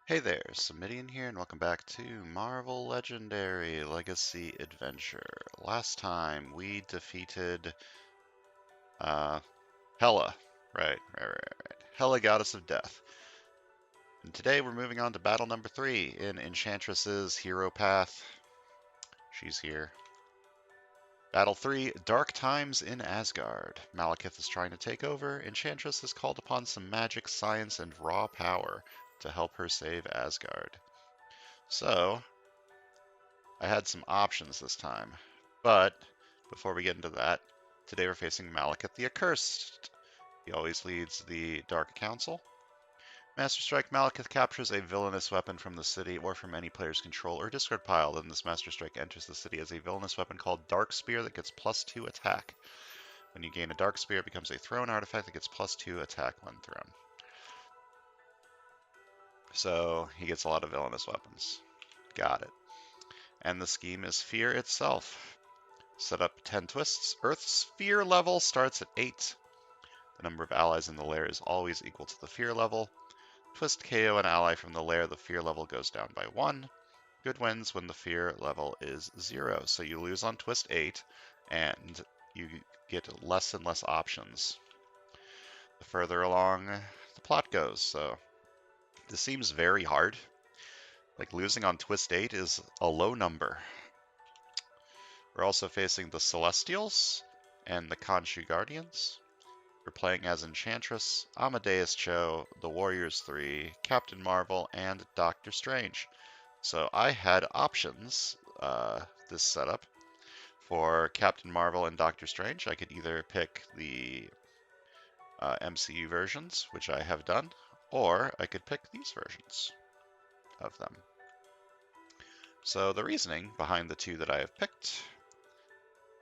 Hey there, Samitian here, and welcome back to Marvel Legendary Legacy Adventure. Last time we defeated uh, Hela. Right. Hela, Goddess of Death. And today we're moving on to battle number 3 in Enchantress's Hero Path. She's here. Battle 3, Dark Times in Asgard. Malekith is trying to take over. Enchantress has called upon some magic, science, and raw power to help her save Asgard. So, I had some options this time, but before we get into that, today we're facing Malekith the Accursed. He always leads the Dark Council. Master Strike: Malekith captures a villainous weapon from the city or from any player's control or discard pile. Then this Master Strike enters the city as a villainous weapon called Dark Spear that gets +2 attack. When you gain a Dark Spear, it becomes a thrown artifact that gets +2 attack when thrown. So he gets a lot of villainous weapons. Got it. And the scheme is Fear itself. Set up 10 twists. Earth's fear level starts at 8. The number of allies in the lair is always equal to the fear level. Twist KO an ally from the lair, the fear level goes down by 1. Good wins when the fear level is 0. So you lose on twist 8, and you get less and less options the further along the plot goes. So this seems very hard. Like losing on twist 8 is a low number. We're also facing the Celestials and the Khonshu Guardians. We're playing as Enchantress, Amadeus Cho, the Warriors 3, Captain Marvel, and Doctor Strange. So I had options this setup. For Captain Marvel and Doctor Strange, I could either pick the MCU versions, which I have done, or I could pick these versions of them. So the reasoning behind the two that I have picked,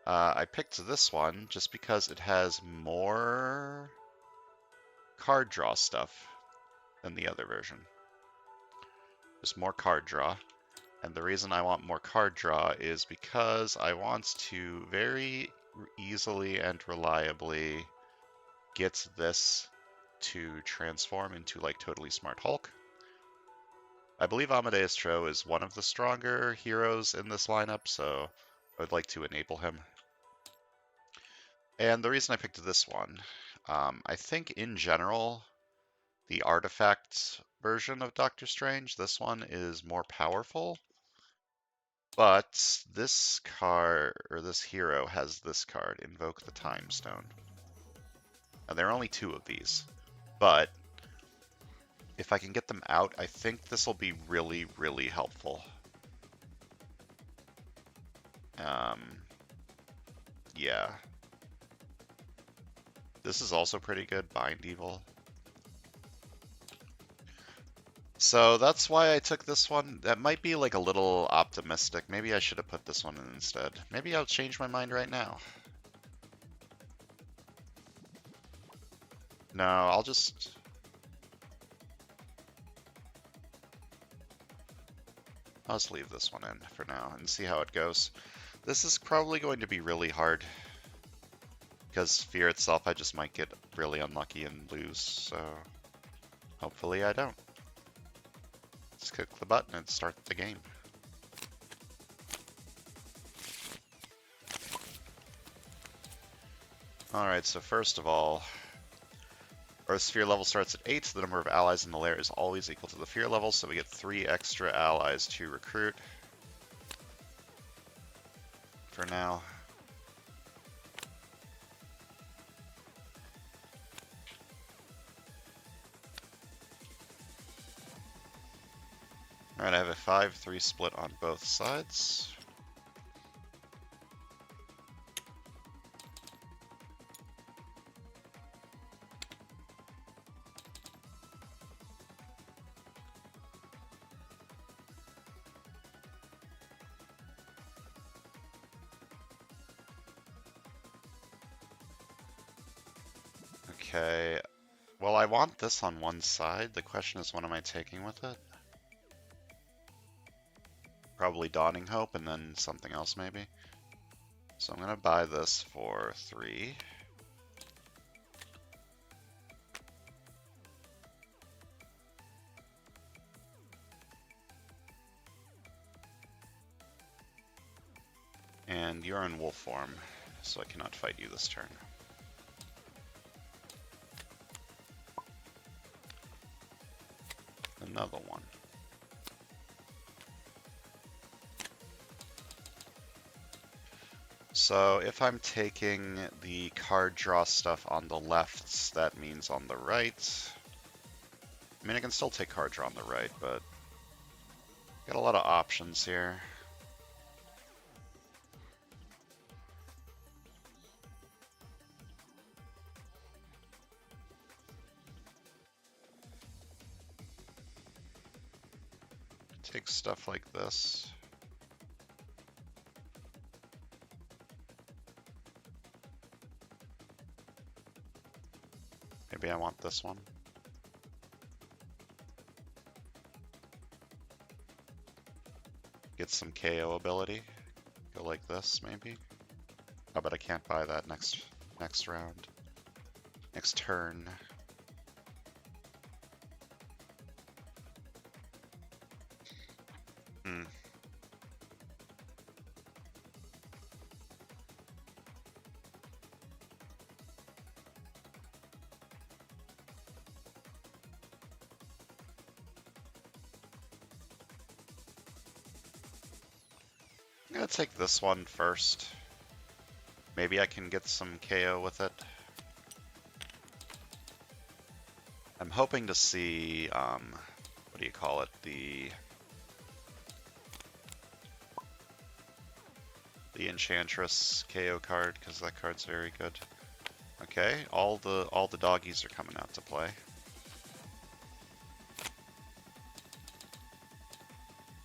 I picked this one just because it has more card draw stuff than the other version. There's more card draw, and the reason I want more card draw is because I want to very easily and reliably get this to transform into like Totally Smart Hulk. I believe Amadeus Cho is one of the stronger heroes in this lineup, so I would like to enable him. And the reason I picked this one, I think in general, the artifact version of Doctor Strange, this one is more powerful, but this card, or this hero, has this card, Invoke the Time Stone. Now, there are only 2 of these, but if I can get them out, I think this will be really, really helpful. Yeah. This is also pretty good, Bind Evil. So that's why I took this one. That might be like a little optimistic. Maybe I should have put this one in instead. Maybe I'll change my mind right now. No, I'll just... leave this one in for now and see how it goes. This is probably going to be really hard, because Fear itself, I just might get really unlucky and lose, so hopefully I don't. Let's click the button and start the game. Alright, so first of all, Earth's fear level starts at 8, so the number of allies in the lair is always equal to the fear level, so we get 3 extra allies to recruit for now. Alright, I have a 5-3 split on both sides. Okay, well, I want this on one side. The question is, what am I taking with it? Probably Dawning Hope and then something else maybe. So I'm gonna buy this for 3. And you're in wolf form, so I cannot fight you this turn. Another one. So if I'm taking the card draw stuff on the left, that means on the right. I mean, I can still take card draw on the right, but got a lot of options here. Take stuff like this. Maybe I want this one. Get some KO ability. Go like this, maybe. Oh, but I can't buy that next round. Next turn. Hmm. I'm gonna take this one first. Maybe I can get some KO with it. I'm hoping to see, what do you call it? The Enchantress KO card, because that card's very good. Okay, all the doggies are coming out to play.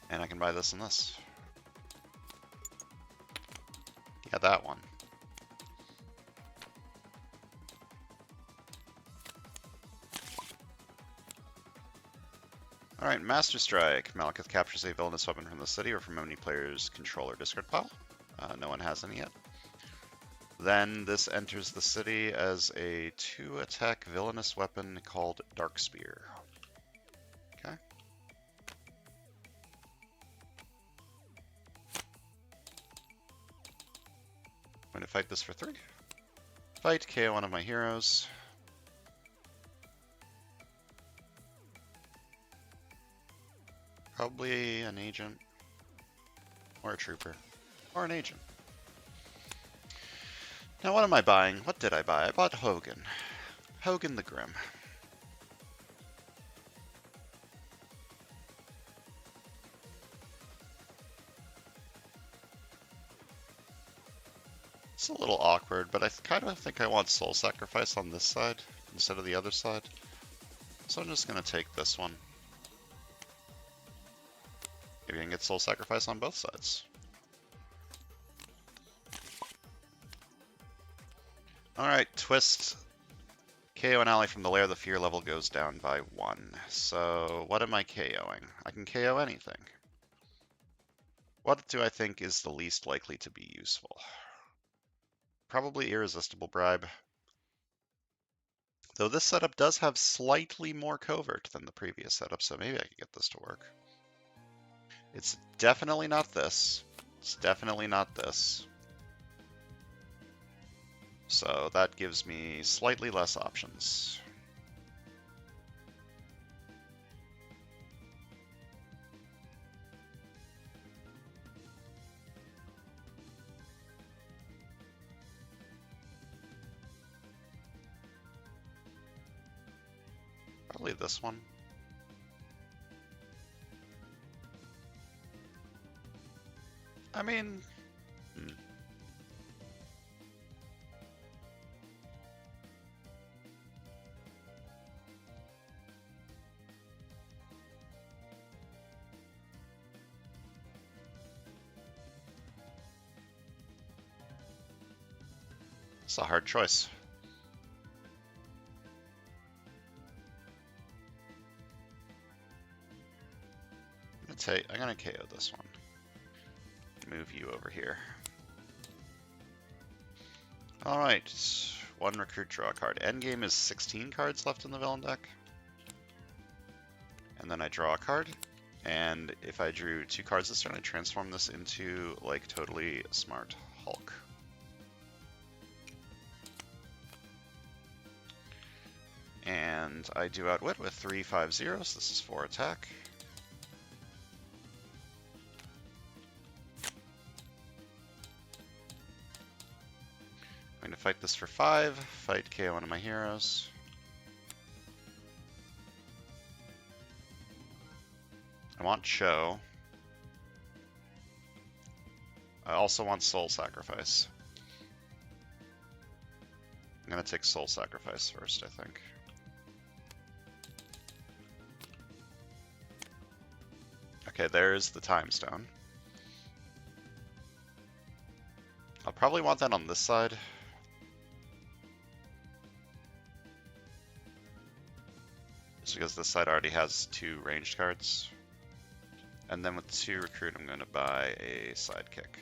And I can buy this and this. Yeah, that one. Alright, Master Strike. Malekith captures a villainous weapon from the city or from any player's control or discard pile. No one has any yet. Then this enters the city as a 2-attack villainous weapon called Dark Spear. Okay. I'm going to fight this for 3. Fight, KO one of my heroes. Probably an agent. Or a trooper. Or an agent. Now what am I buying? What did I buy? I bought Hogan. Hogan the Grim. It's a little awkward, but I kind of think I want Soul Sacrifice on this side instead of the other side. So I'm just going to take this one. Maybe I can get Soul Sacrifice on both sides. Alright, twist. KO an ally from the lair, the fear level goes down by 1. So what am I KOing? I can KO anything. What do I think is the least likely to be useful? Probably Irresistible Bribe. Though this setup does have slightly more covert than the previous setup, so maybe I could get this to work. It's definitely not this. It's definitely not this. So that gives me slightly less options. Probably this one. I mean, it's a hard choice. I'm gonna KO this one. Move you over here. Alright, 1 recruit, draw a card. Endgame is 16 cards left in the villain deck. And then I draw a card. And if I drew 2 cards this turn, I transform this into, like, totally smart Hulk. And I do Outwit with 3/5/0, so this is 4 attack. I'm going to fight this for 5, fight KO one of my heroes. I want Show. I also want Soul Sacrifice. I'm going to take Soul Sacrifice first, I think. Okay, there's the Time Stone. I'll probably want that on this side. Just because this side already has 2 ranged cards. And then with 2 recruit, I'm going to buy a Sidekick.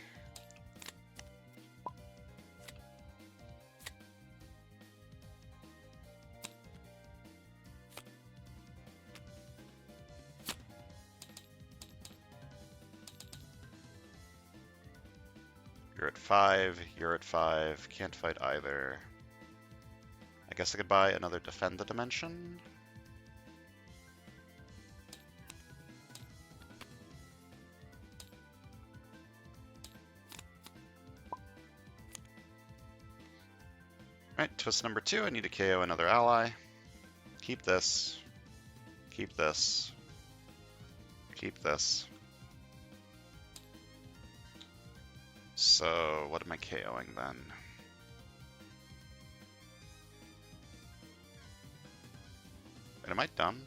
You're at 5, you're at 5, can't fight either. I guess I could buy another Defend the Dimension. Alright, twist number 2, I need to KO another ally. Keep this. Keep this. Keep this. So, what am I KOing then? Wait, am I done?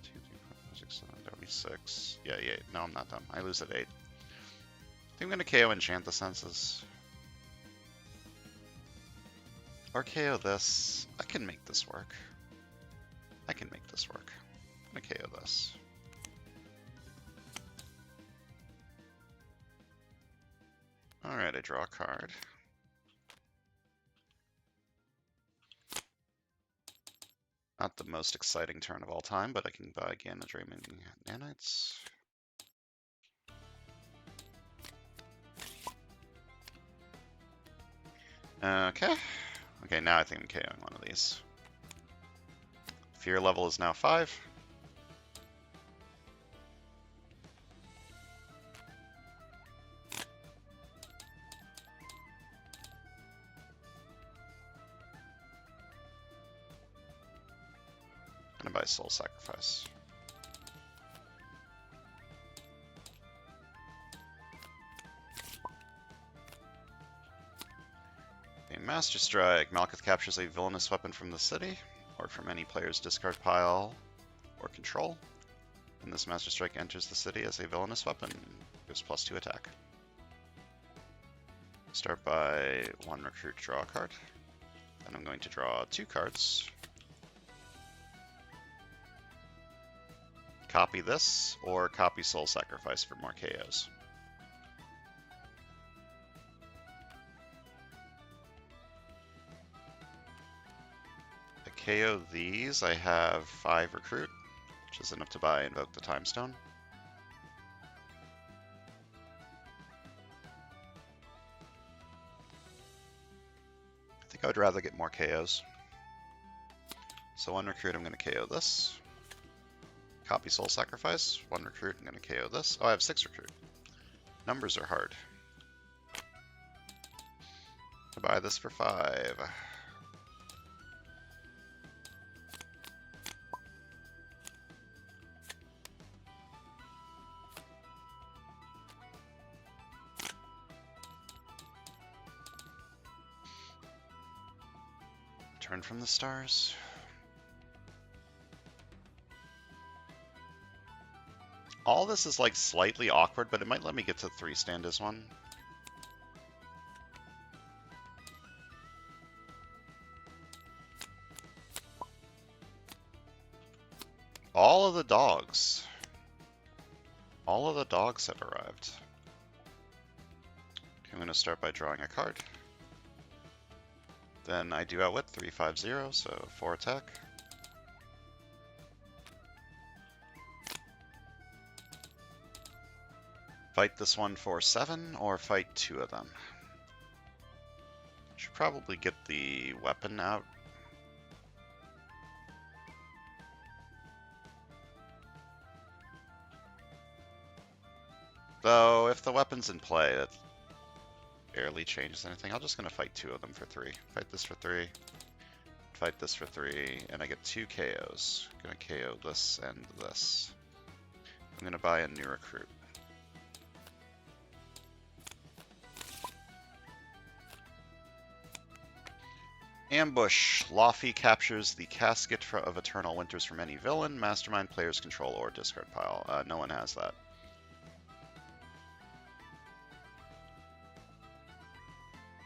2, 3, 4, 5, 6, 7, that would be 6. Yeah, no, I'm not done. I lose at 8. I think I'm going to KO Enchant the Senses. Or KO this. I can make this work. I can make this work. I'm going to KO this. Alright, I draw a card. Not the most exciting turn of all time, but I can buy Gamma Dreaming Nanites. Okay. Okay, now I think I'm KOing one of these. Fear level is now 5. I'm gonna buy Soul Sacrifice. A Master Strike. Malkuth captures a villainous weapon from the city, or from any player's discard pile or control. And this Master Strike enters the city as a villainous weapon. Gives +2 attack. Start by 1 recruit, draw a card. Then I'm going to draw 2 cards. Copy this, or copy Soul Sacrifice for more KOs. I KO these, I have 5 recruit, which is enough to buy Invoke the Time Stone. I think I would rather get more KOs. So 1 recruit, I'm going to KO this. Copy Soul Sacrifice. 1 recruit, I'm going to KO this. Oh, I have 6 recruit. Numbers are hard. I buy this for 5. Turn from the stars. All this is like slightly awkward, but it might let me get to 3 stand as 1. All of the dogs. All of the dogs have arrived. Okay, I'm going to start by drawing a card. Then I do Outwit 3/5/0, so 4 attack. Fight this one for 7, or fight 2 of them. Should probably get the weapon out. Though, if the weapon's in play, that barely changes anything. I'm just going to fight 2 of them for 3. Fight this for 3. Fight this for 3, and I get 2 KOs. I'm going to KO this and this. I'm going to buy a new recruit. Ambush. Laufey captures the Casket of Eternal Winters from any villain, mastermind, player's control, or discard pile. No one has that.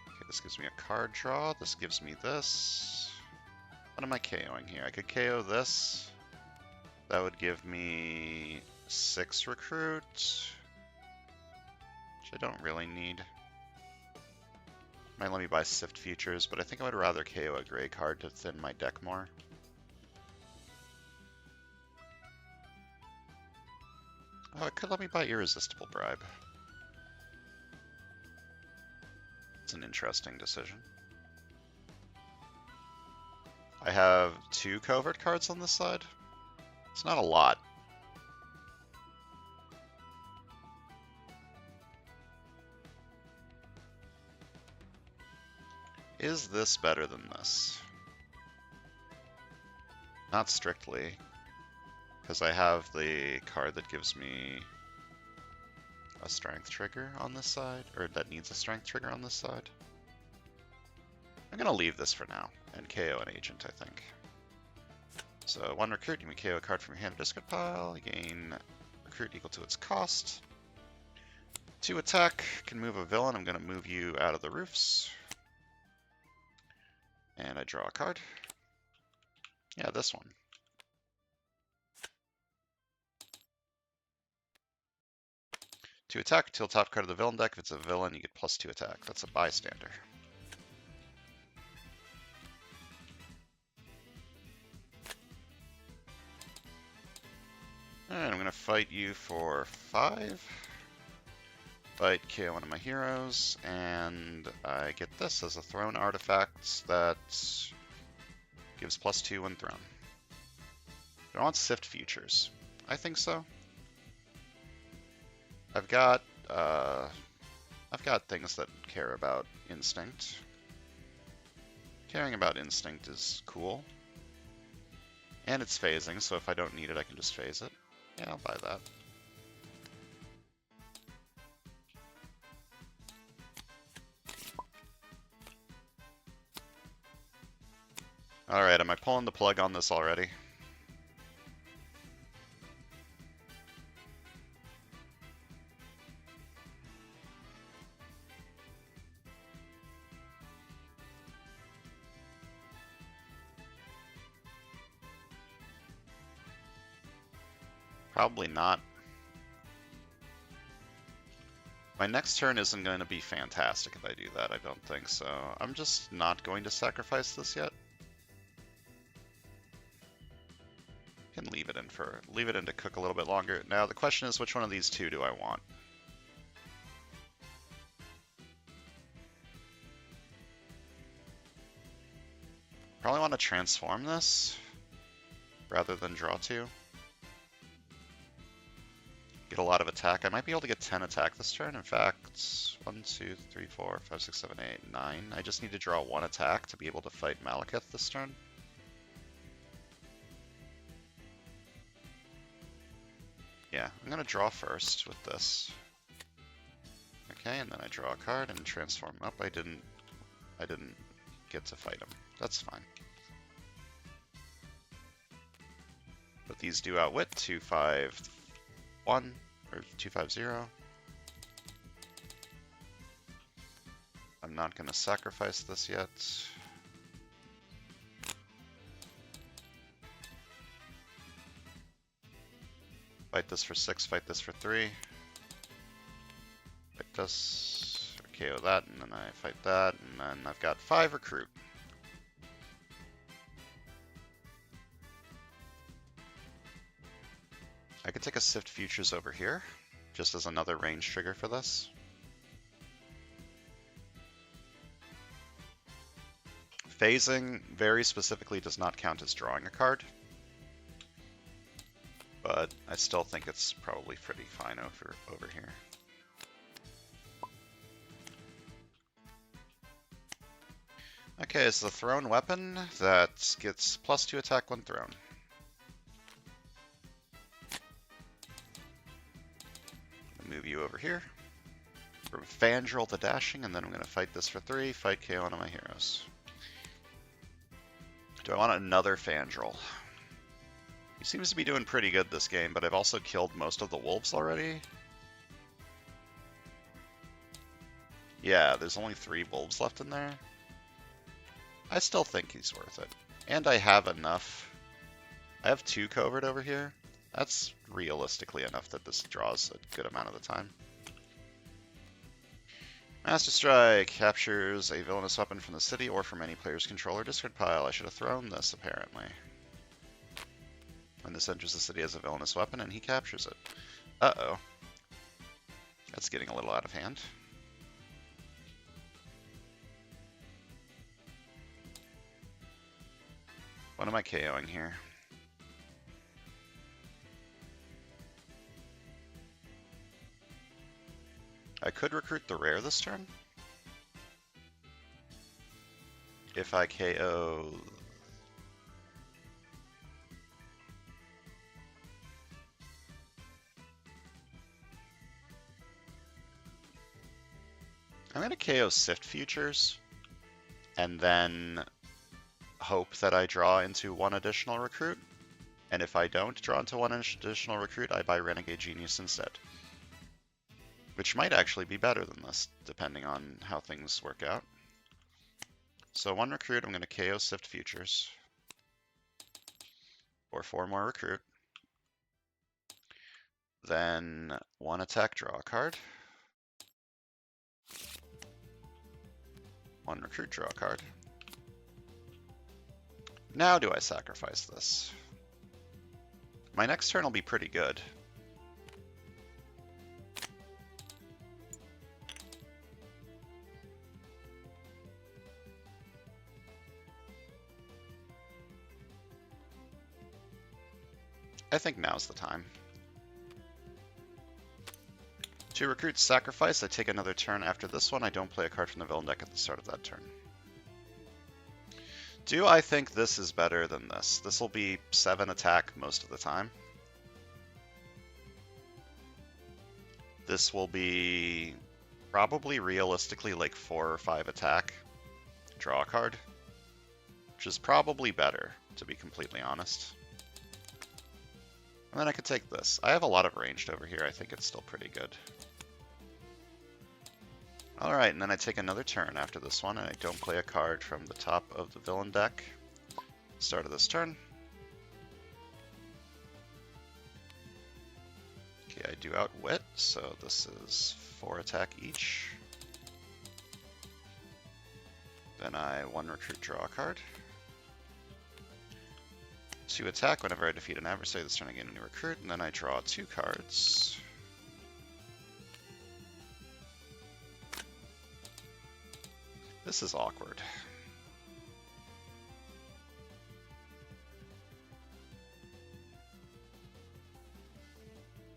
Okay, this gives me a card draw. This gives me this. What am I KOing here? I could KO this. That would give me 6 recruit, which I don't really need. Might let me buy Sift Futures, but I think I would rather KO a gray card to thin my deck more. Oh, it could let me buy Irresistible Bribe. It's an interesting decision. I have 2 covert cards on this side. It's not a lot. Is this better than this? Not strictly, because I have the card that gives me a strength trigger on this side, or that needs a strength trigger on this side. I'm going to leave this for now and KO an agent, I think. So 1 recruit, you may KO a card from your hand or discard pile. You gain recruit equal to its cost. 2 attack, can move a villain. I'm going to move you out of the roofs. And I draw a card. Yeah, this one. To attack, till top card of the villain deck. If it's a villain, you get +2 attack. That's a bystander. Alright, I'm going to fight you for 5. Fight, KO one of my heroes, and I get this as a thrown artifact that gives +2 when thrown. Do I want Sift Futures? I think so. I've got things that care about instinct. Caring about instinct is cool. And it's phasing, so if I don't need it, I can just phase it. Yeah, I'll buy that. Alright, am I pulling the plug on this already? Probably not. My next turn isn't going to be fantastic if I do that, I don't think, so I'm just not going to sacrifice this yet. Can leave it in to cook a little bit longer. Now the question is, which one of these 2 do I want? Probably want to transform this rather than draw 2. Get a lot of attack. I might be able to get 10 attack this turn. In fact, 1, 2, 3, 4, 5, 6, 7, 8, 9. I just need to draw 1 attack to be able to fight Malekith this turn. Yeah, I'm going to draw first with this. Okay, and then I draw a card and transform. Oh, I didn't get to fight him. That's fine. But these do outwit 251 or 250. I'm not going to sacrifice this yet. Fight this for 6, fight this for 3. Fight this, KO that, and then I fight that, and then I've got 5 recruit. I could take a Sift Futures over here just as another range trigger for this. Phasing very specifically does not count as drawing a card, but I still think it's probably pretty fine over here. Okay, it's the thrown weapon that gets +2 attack when thrown. Move you over here. From Fandral to dashing, and then I'm going to fight this for 3, fight KO one of my heroes. Do I want another Fandral? He seems to be doing pretty good this game, but I've also killed most of the wolves already. Yeah, there's only 3 wolves left in there. I still think he's worth it. And I have enough. I have 2 covert over here. That's realistically enough that this draws a good amount of the time. Master Strike captures a villainous weapon from the city or from any player's control or discard pile. I should have thrown this, apparently. When this enters the city as a villainous weapon and he captures it. Uh-oh. That's getting a little out of hand. What am I KOing here? I could recruit the rare this turn. If I KO... I'm going to KO Sift Futures, and then hope that I draw into 1 additional recruit. And if I don't draw into 1 additional recruit, I buy Renegade Genius instead. Which might actually be better than this, depending on how things work out. So 1 recruit, I'm going to KO Sift Futures. Or 4 more recruit. Then 1 attack, draw a card. 1 recruit, draw a card. Now do I sacrifice this? My next turn will be pretty good. I think now's the time. 2 recruits sacrifice. I take another turn after this one. I don't play a card from the villain deck at the start of that turn. Do I think this is better than this? This will be 7 attack most of the time. This will be probably realistically like 4 or 5 attack. Draw a card. Which is probably better, to be completely honest. And then I could take this. I have a lot of ranged over here. I think it's still pretty good. Alright, and then I take another turn after this one, and I don't play a card from the top of the villain deck. Start of this turn. Okay, I do outwit, so this is 4 attack each. Then I 1 recruit, draw a card. 2 attack whenever I defeat an adversary this turn I gain a new recruit, and then I draw 2 cards. This is awkward.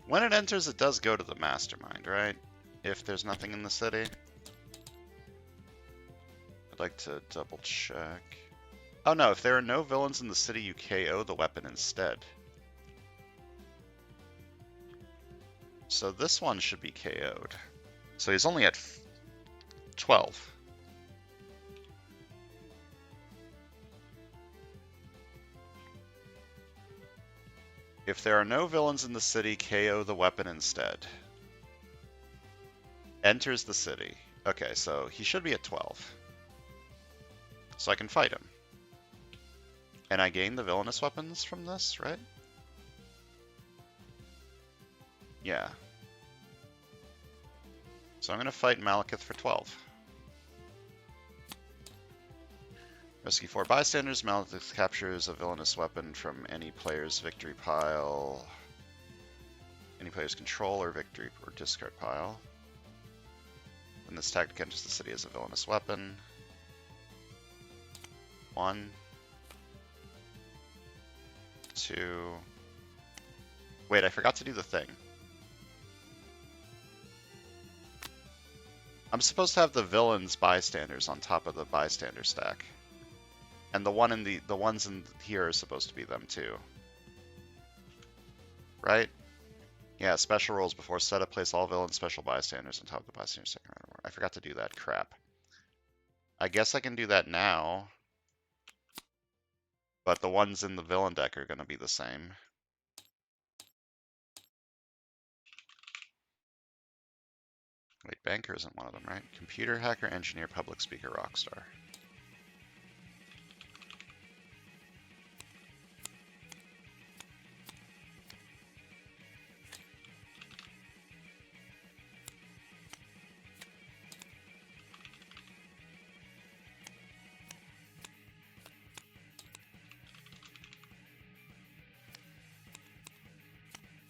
When it enters, it does go to the mastermind, right? If there's nothing in the city. I'd like to double check. Oh no, if there are no villains in the city, you KO the weapon instead. So this one should be KO'd. So he's only at 12. If there are no villains in the city, KO the weapon instead. Enters the city. Okay, so he should be at 12. So I can fight him. And I gain the villainous weapons from this, right? Yeah. So I'm going to fight Malekith for 12. Rescue 4 bystanders. Malekith captures a villainous weapon from any player's victory pile. Any enemy player's control or victory or discard pile. When this tactic enters the city as a villainous weapon. 1, 2. Wait, I forgot to do the thing. I'm supposed to have the villain's bystanders on top of the bystander stack. And the ones in here are supposed to be them too. Right? Yeah, special rules before setup, place all villain special bystanders on top of the bystander second round order. I forgot to do that. Crap. I guess I can do that now. But the ones in the villain deck are going to be the same. Wait, banker isn't one of them, right? Computer, hacker, engineer, public speaker, rockstar.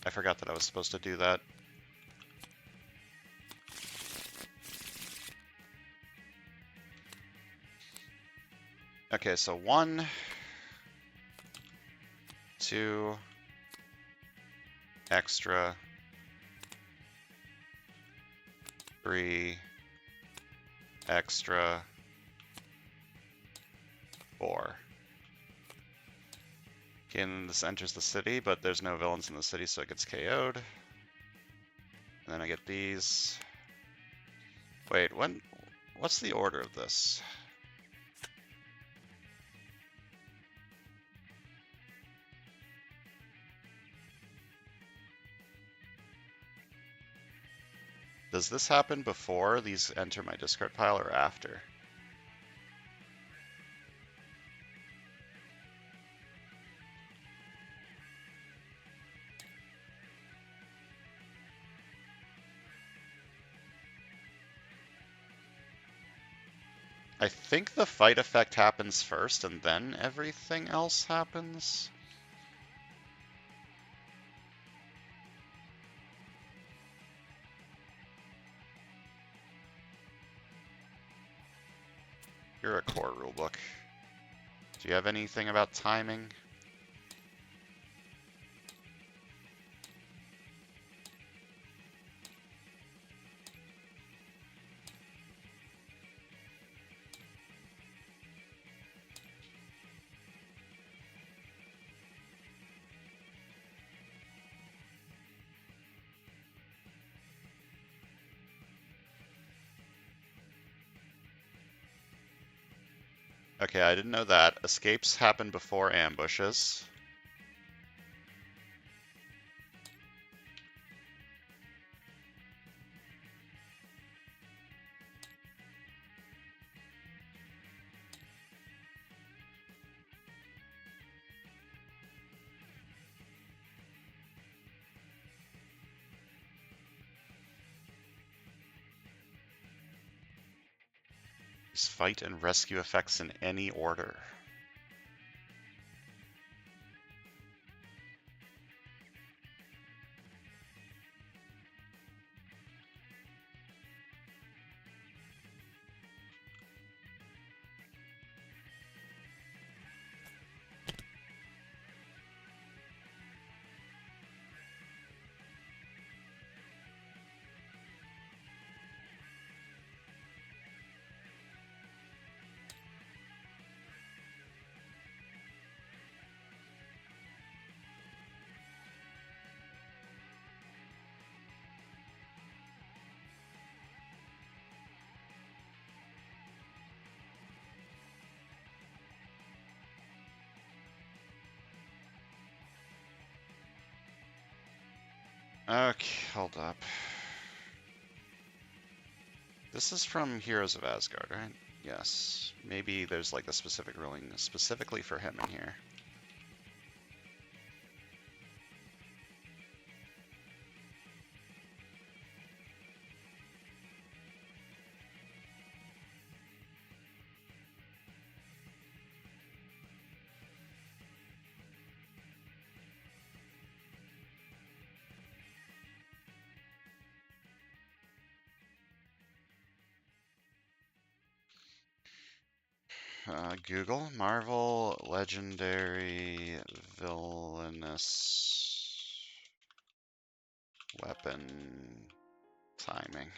I forgot that I was supposed to do that. Okay, so 1, 2, extra, 3, extra, 4. Okay, and this enters the city, but there's no villains in the city, so it gets KO'd. And then I get these. Wait, what's the order of this? Does this happen before these enter my discard pile or after? I think the fight effect happens first and then everything else happens. You're a core rulebook. Do you have anything about timing? Okay, I didn't know that. Escapes happen before ambushes. Use fight and rescue effects in any order. Okay, hold up. This is from Heroes of Asgard, right? Yes. Maybe there's like a specific ruling specifically for him in here. Google Marvel legendary villainous weapon timing.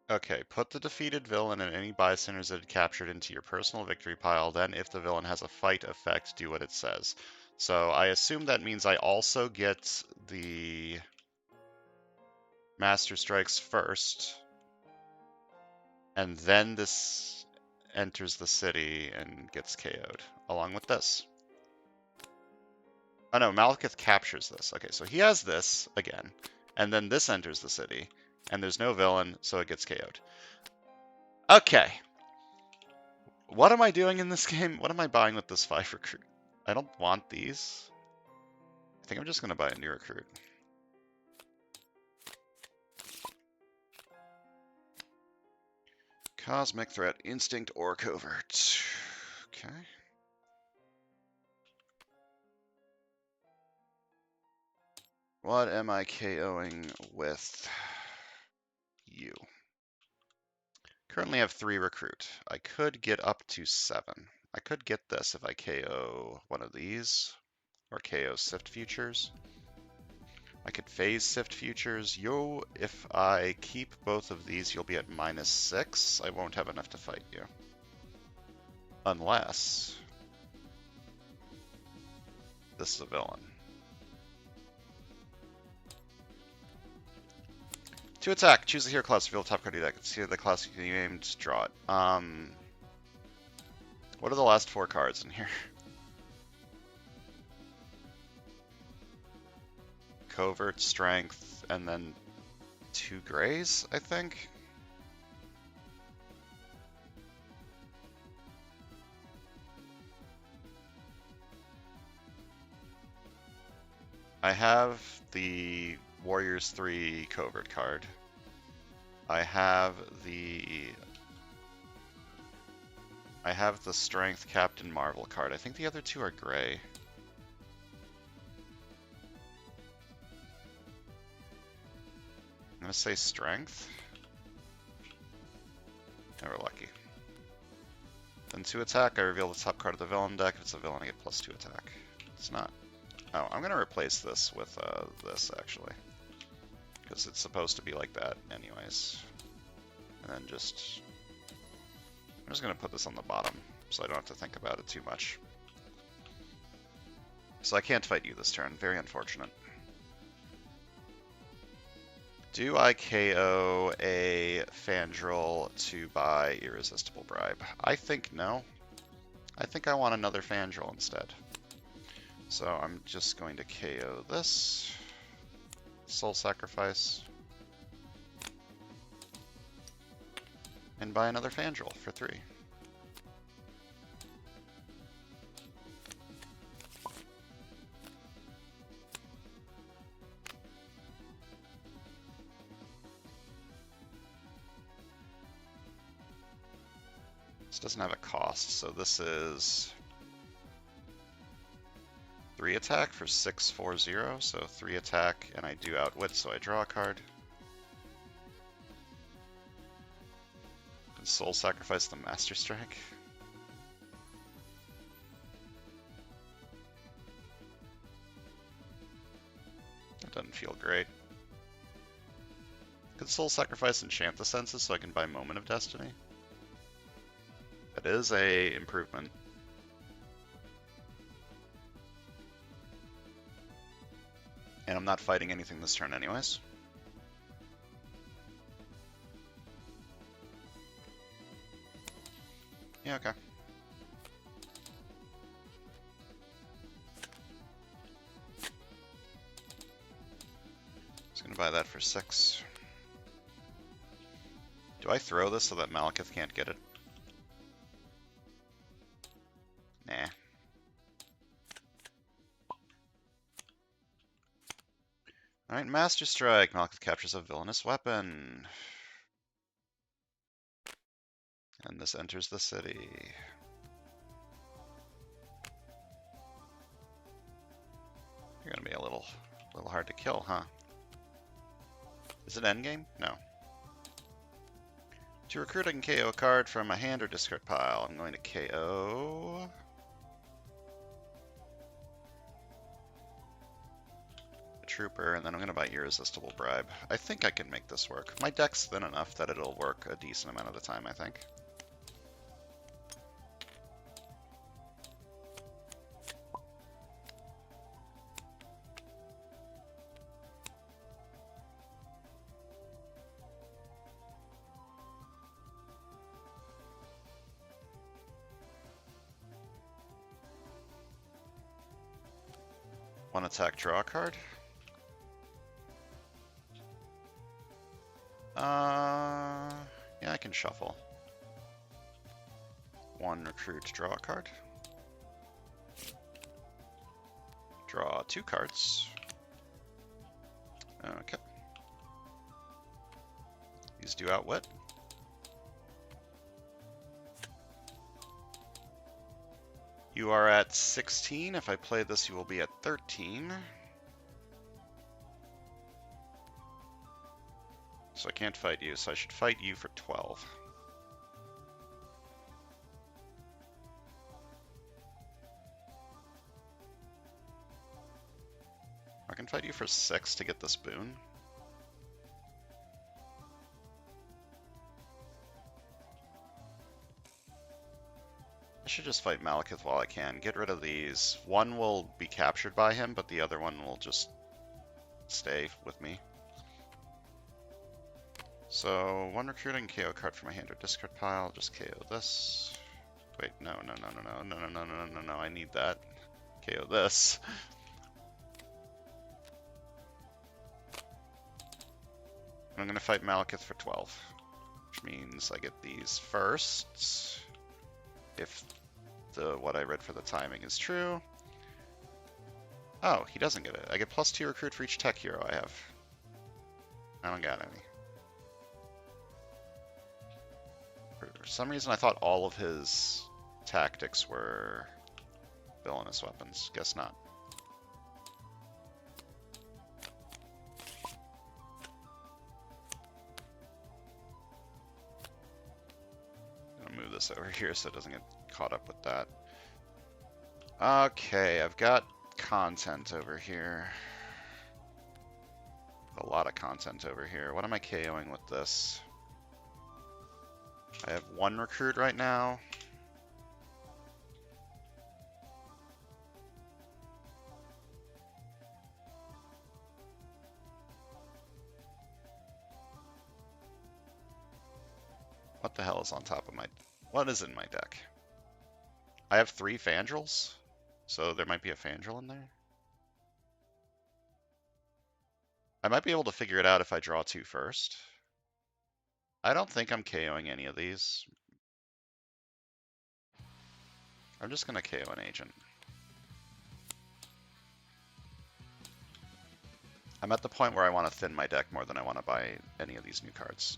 Okay, put the defeated villain and any bystanders that it captured into your personal victory pile. Then, if the villain has a fight effect, do what it says. So I assume that means I also get the Master Strikes first, and then this enters the city and gets KO'd, along with this. Oh no, Malekith captures this. Okay, so he has this again, and then this enters the city, and there's no villain, so it gets KO'd. Okay. What am I doing in this game? What am I buying with this 5 recruit? I don't want these. I think I'm just going to buy a new recruit. Cosmic Threat, Instinct, or Covert. Okay. What am I KOing with you? Currently have 3 recruit. I could get up to 7. I could get this if I KO one of these, or KO Sift Futures. I could phase Sift Futures. Yo, if I keep both of these, you'll be at -6. I won't have enough to fight you. Unless this is a villain. To attack, choose the hero class to reveal the top card of your deck. See the class you aimed, draw it. What are the last 4 cards in here? Covert, Strength, and then 2 grays, I think? I have the Warriors 3 Covert card. I have the Strength Captain Marvel card. I think the other 2 are gray. I'm gonna say Strength. Never lucky. Then to attack, I reveal the top card of the villain deck. If it's a villain, I get +2 attack. It's not. Oh, I'm gonna replace this with this actually, because it's supposed to be like that anyways. And then I'm just gonna put this on the bottom so I don't have to think about it too much. So I can't fight you this turn. Very unfortunate. Do I KO a Fandral to buy Irresistible Bribe? I think no. I think I want another Fandral instead. So I'm just going to KO this. Soul Sacrifice. And buy another Fandral for 3. This doesn't have a cost, so this is 3 attack for 640, so 3 attack, and I do outwit, so I draw a card. Can soul sacrifice the Master Strike. That doesn't feel great. Could soul sacrifice enchant the senses so I can buy Moment of Destiny. That is a improvement. And I'm not fighting anything this turn anyways. Yeah, okay. Just gonna buy that for 6. Do I throw this so that Malekith can't get it? Nah. Alright, Master Strike. Malekith captures a villainous weapon. And this enters the city. You're gonna be a little hard to kill, huh? Is it endgame? No. To recruit, I can KO a card from a hand or discard pile. I'm going to KO... Trooper, and then I'm going to buy Irresistible Bribe. I think I can make this work. My deck's thin enough that it'll work a decent amount of the time, I think. One attack, draw a card. Yeah, I can shuffle. One recruit, draw a card. Draw 2 cards. Okay. These do outwit. You are at 16. If I play this, you will be at 13. So I can't fight you, so I should fight you for 12. I can fight you for 6 to get this boon. I should just fight Malekith while I can. Get rid of these. One will be captured by him, but the other one will just stay with me. So, one recruiting KO card from my hand or discard pile. Just KO this. Wait, no, I need that. KO this. I'm going to fight Malekith for 12. Which means I get these first. If what I read for the timing is true. Oh, he doesn't get it. I get +2 recruit for each tech hero I have. I don't got any. For some reason I thought all of his tactics were villainous weapons. Guess not. I'm gonna move this over here so it doesn't get caught up with that. Okay, I've got content over here. A lot of content over here. What am I KOing with this? I have 1 recruit right now. What the hell is on top of my... What is in my deck? I have 3 Fandrels, so there might be a Fandrel in there. I might be able to figure it out if I draw 2 first. I don't think I'm KOing any of these. I'm just going to KO an agent. I'm at the point where I want to thin my deck more than I want to buy any of these new cards.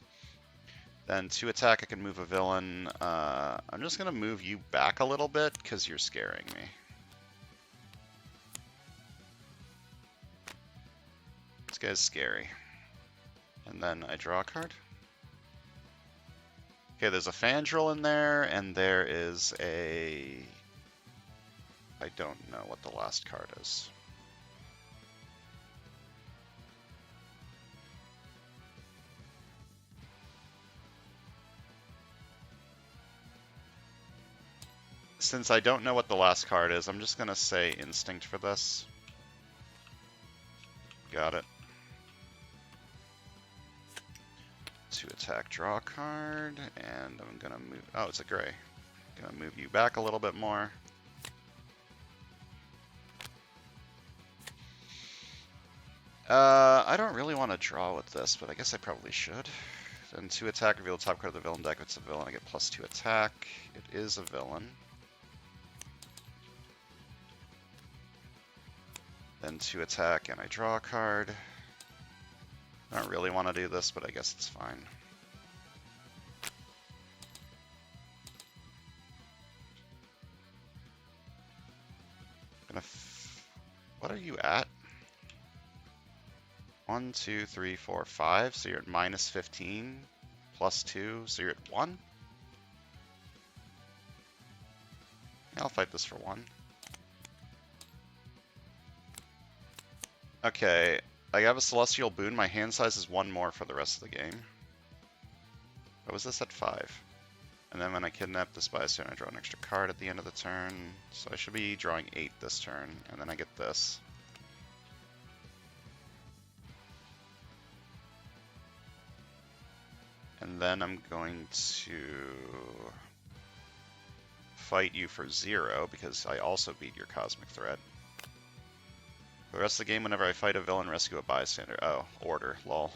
Then to attack, I can move a villain. I'm just going to move you back a little bit because you're scaring me. This guy's scary. And then I draw a card. Okay, there's a Fandral in there, and there is a... I don't know what the last card is. Since I don't know what the last card is, I'm just going to say Instinct for this. Got it. To attack, draw a card, and I'm going to move... Oh, it's a gray. Going to move you back a little bit more. I don't really want to draw with this, but I guess I probably should. Then to attack, reveal the top card of the villain deck. If it's a villain, I get +2 attack. It is a villain. Then to attack, and I draw a card. I don't really want to do this, but I guess it's fine. What are you at? 1, 2, 3, 4, 5. So you're at -15, +2. So you're at 1. Yeah, I'll fight this for 1. Okay, I have a Celestial Boon. My hand size is 1 more for the rest of the game. What was this at 5? And then when I kidnap this bystander, I draw an extra card at the end of the turn. So I should be drawing 8 this turn, and then I get this. And then I'm going to fight you for 0, because I also beat your Cosmic Threat. For the rest of the game, whenever I fight a villain, rescue a bystander. Oh, order, lol.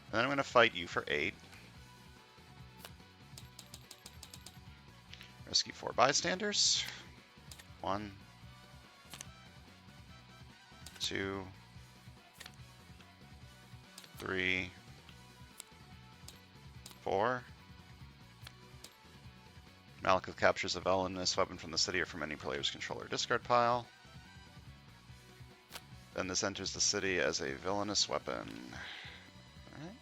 And then I'm going to fight you for 8. Rescue 4 bystanders. 1, 2, 3, 4. Malekith captures a villainous weapon from the city or from any player's control or discard pile. Then this enters the city as a villainous weapon. Alright.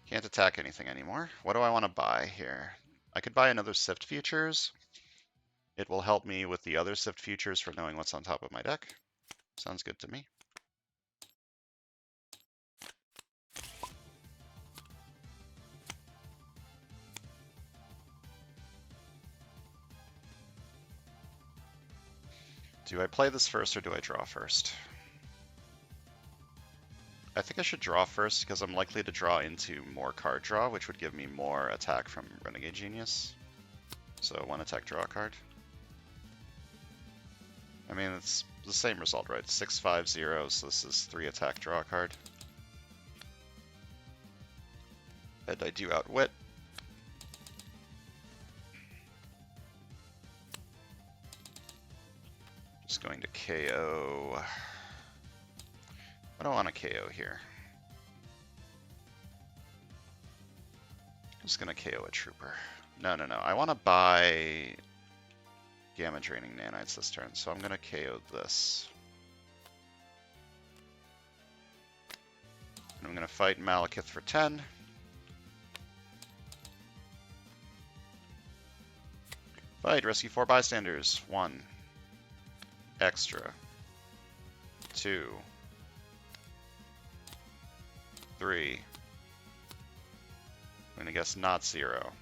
Can't attack anything anymore. What do I want to buy here? I could buy another Sift Futures. It will help me with the other Sift Futures for knowing what's on top of my deck. Sounds good to me. Do I play this first or do I draw first? I think I should draw first because I'm likely to draw into more card draw, which would give me more attack from Renegade Genius. So 1 attack, draw a card. I mean, it's the same result, right? 6, 5, 0, so this is 3 attack, draw a card. And I do outwit. Just going to KO. I don't want to KO here. I'm just going to KO a trooper. No. I want to buy Gamma Draining Nanites this turn, so I'm going to KO this. And I'm going to fight Malekith for 10. Fight, rescue 4 bystanders. 1. Extra. 2. 3. I'm gonna guess not 0.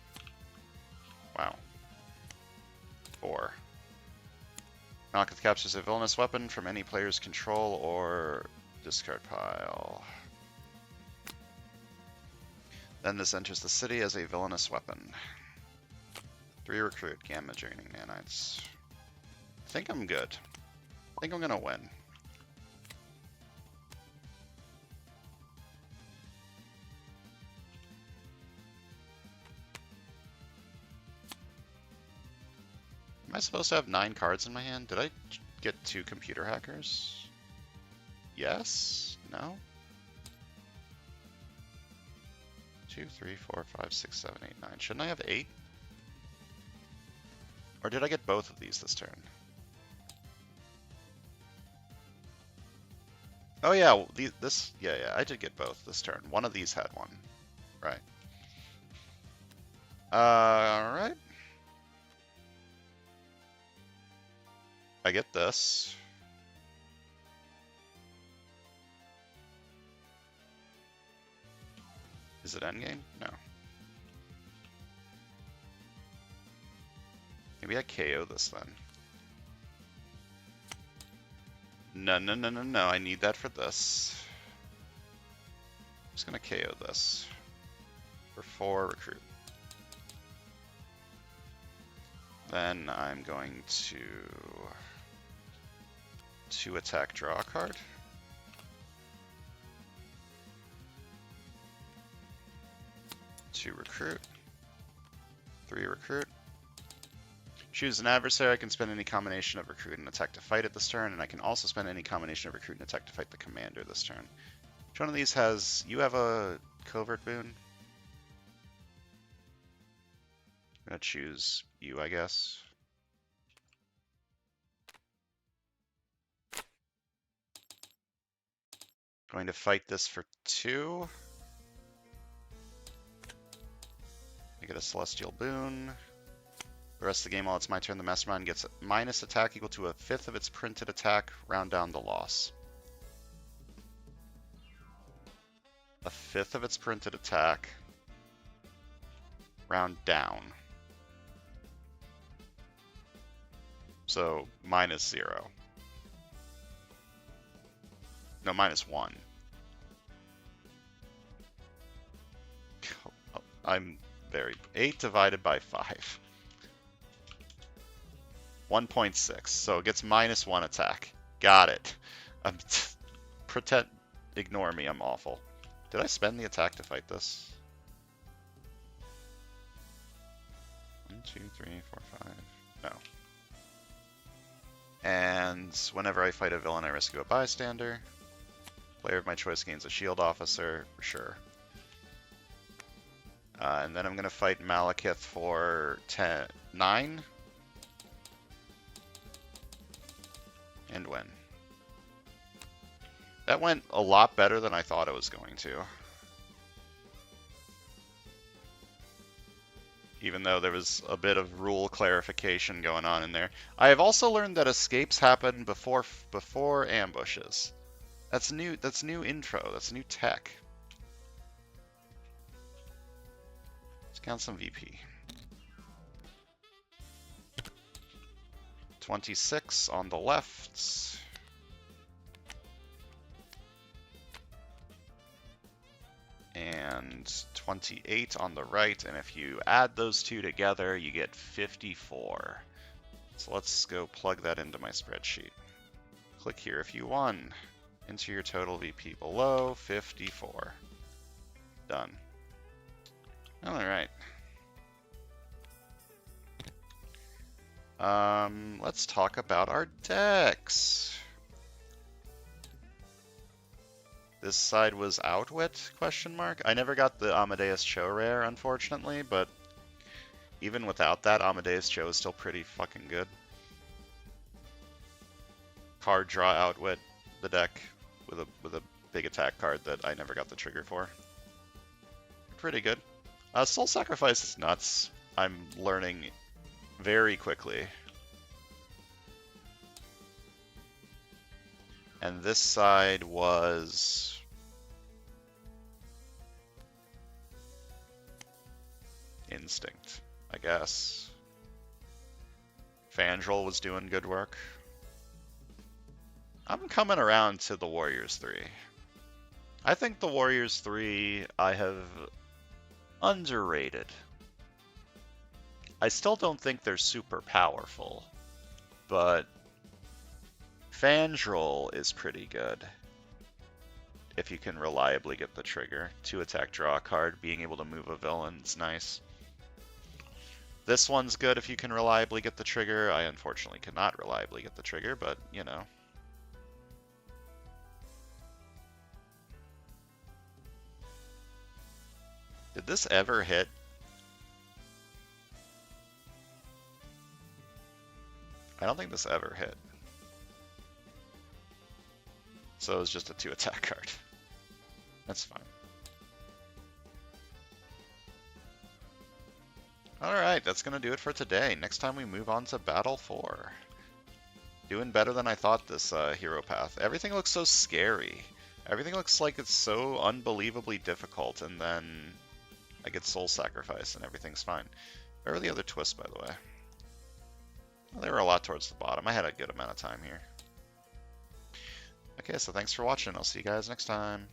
Wow. 4. Malekith captures a villainous weapon from any player's control or discard pile. Then this enters the city as a villainous weapon. 3 recruit, Gamma Draining Nanites. I think I'm good. I think I'm gonna win. Am I supposed to have 9 cards in my hand? Did I get 2 computer hackers? Yes? No? 2, 3, 4, 5, 6, 7, 8, 9. Shouldn't I have 8? Or did I get both of these this turn? Oh yeah, yeah, I did get both this turn. One of these had one. Right. Alright. I get this. Is it endgame? No. Maybe I KO this then. No, no, no, no, no. I need that for this. I'm just gonna KO this. For 4 recruit. Then I'm going to attack, draw a card. To recruit. 3 recruit. Choose an adversary. I can spend any combination of recruit and attack to fight it this turn, and I can also spend any combination of recruit and attack to fight the commander this turn. Which one of these has... You have a covert boon? I'm gonna choose you, I guess. Going to fight this for 2. I get a celestial boon. The rest of the game, while it's my turn, the mastermind gets minus attack equal to a 5th of its printed attack. Round down the loss. A 5th of its printed attack. Round down. So minus 0. No, minus 1. I'm very... 8 divided by 5. 1.6, so it gets minus 1 attack. Got it. Pretend, ignore me, I'm awful. Did I spend the attack to fight this? 1, 2, 3, 4, 5. No. And whenever I fight a villain, I rescue a bystander. Player of my choice gains a shield officer, for sure. And then I'm going to fight Malekith for 9. And win. That went a lot better than I thought it was going to. Even though there was a bit of rule clarification going on in there. I have also learned that escapes happen before ambushes. That's new intro, that's new tech. Let's count some VP. 26 on the left. And 28 on the right, and if you add those two together, you get 54. So let's go plug that into my spreadsheet. Click here if you won. Enter your total VP below, 54. Done. Alright. Let's talk about our decks. This side was Outwit, question mark? I never got the Amadeus Cho rare, unfortunately, but even without that, Amadeus Cho is still pretty fucking good. Card draw Outwit the deck with a big attack card that I never got the trigger for. Pretty good. Soul Sacrifice is nuts. I'm learning very quickly. And this side was Instinct, I guess. Fandral was doing good work. I'm coming around to the Warriors 3. I think the Warriors 3 I have underrated. I still don't think they're super powerful, but Fandral is pretty good. If you can reliably get the trigger. 2 attack, draw a card, being able to move a villain is nice. This one's good if you can reliably get the trigger. I unfortunately cannot reliably get the trigger, but you know. Did this ever hit? I don't think this ever hit. So it was just a 2 attack card. That's fine. Alright, that's going to do it for today. Next time we move on to Battle 4. Doing better than I thought this hero path. Everything looks so scary. Everything looks like it's so unbelievably difficult, and then I get soul sacrifice and everything's fine. Where are the other twists, by the way? Well, they were a lot towards the bottom. I had a good amount of time here. Okay, so thanks for watching. I'll see you guys next time.